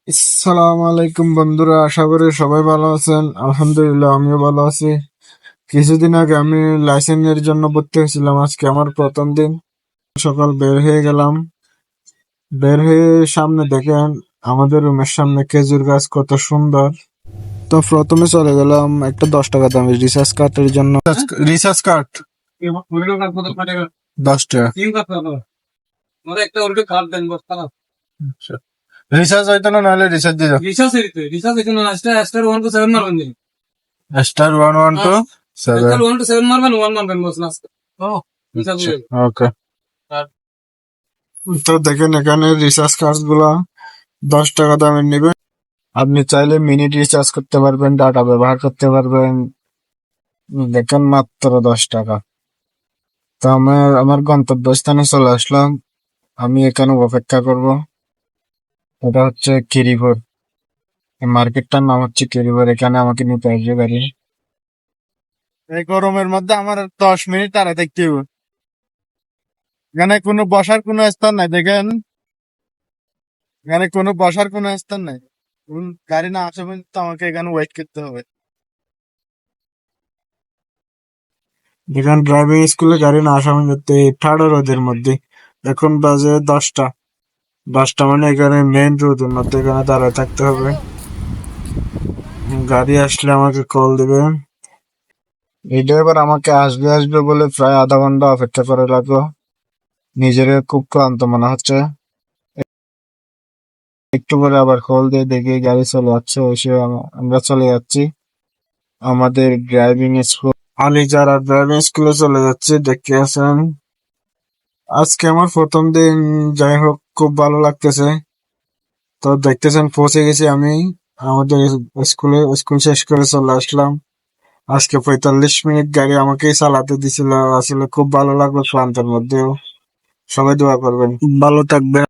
আসসালামু আলাইকুম বন্ধুরা, আশা করি সবাই ভালো আছেন। আলহামদুলিল্লাহ, আমিও ভালো আছি। কিছুদিন আগে আমি লাইসেন্সের জন্য ভর্তি হয়েছিলাম। আজকে আমার প্রথম দিন। সকাল বের হয়ে গেলাম। বের হয়ে সামনে দেখেন আমাদের রুমের সামনে খেজুর গাছ কত সুন্দর। তো প্রথমে চলে গেলাম একটা 10 টাকা দামের রিচার্জ কার্ডের জন্য। রিচার্জ কার্ড 10 টাকা। রিচার্জ হইতো না, নাহলে রিচার্জ দিয়ে দাও। *127 ওকে। তো দেখেন এখানে রিচার্জ কার্ড গুলা 10 টাকা দামের নিবে। আপনি চাইলে মিনিট রিচার্জ করতে পারবেন, ডাটা ব্যবহার করতে পারবেন। দেখেন মাত্র 10 টাকা। তো আমার গন্তব্যস্থানে চলে আসলাম। আমি এখানে অপেক্ষা করব। এটা হচ্ছে কিরিপুর। এই মার্কেটটার নাম হচ্ছে কিরিপুর। এখানে আমাকে নিতে আসবে গাড়ি। এই গরমের মধ্যে আমার 10 মিনিট তারা দেখতে হবে। এখানে কোনো বসার কোনো স্থান নাই। দেখেন এখানে কোনো বসার কোনো স্থান নাই। গাড়ি না আসে পর্যন্ত আমাকে এখানে ওয়েট করতে হবে। এখানে ড্রাইভিং স্কুলে গাড়ি না আসা পর্যন্ত এই ঠাড়া রোদের মধ্যে। এখন বাজে 10টা। 10টা মানে এখানে মেইন রোদের মধ্যে এখানে দাঁড়ায় থাকতে হবে। গাড়ি আসলে আমাকে কল দিবে। এই ড্রাইভার আমাকে আসবে আসবে বলে প্রায় আধা ঘন্টা অপেক্ষা করে লাগলো। নিজের খুব ক্লান্ত মনে হচ্ছে। একটু পরে আবার কল দিয়ে দেখি গাড়ি চলে যাচ্ছে। এসে আমরা চলে যাচ্ছি আমাদের ড্রাইভিং স্কুল। আলী যারা ড্রাইভিং স্কুলে চলে যাচ্ছে দেখতে আছেন। আজকে আমার প্রথম দিন। যাই হোক, খুব ভালো লাগতেছে। তো দেখতেছেন পৌঁছে গেছি আমি আমাদের স্কুল শেষ করে চলে আসলাম। আজকে 45 মিনিট গাড়ি আমাকেই চালাতে দিছিল। আসলে খুব ভালো লাগলো ক্লান্তের মধ্যেও। সবাই দোয়া করবেন, ভালো থাকবেন।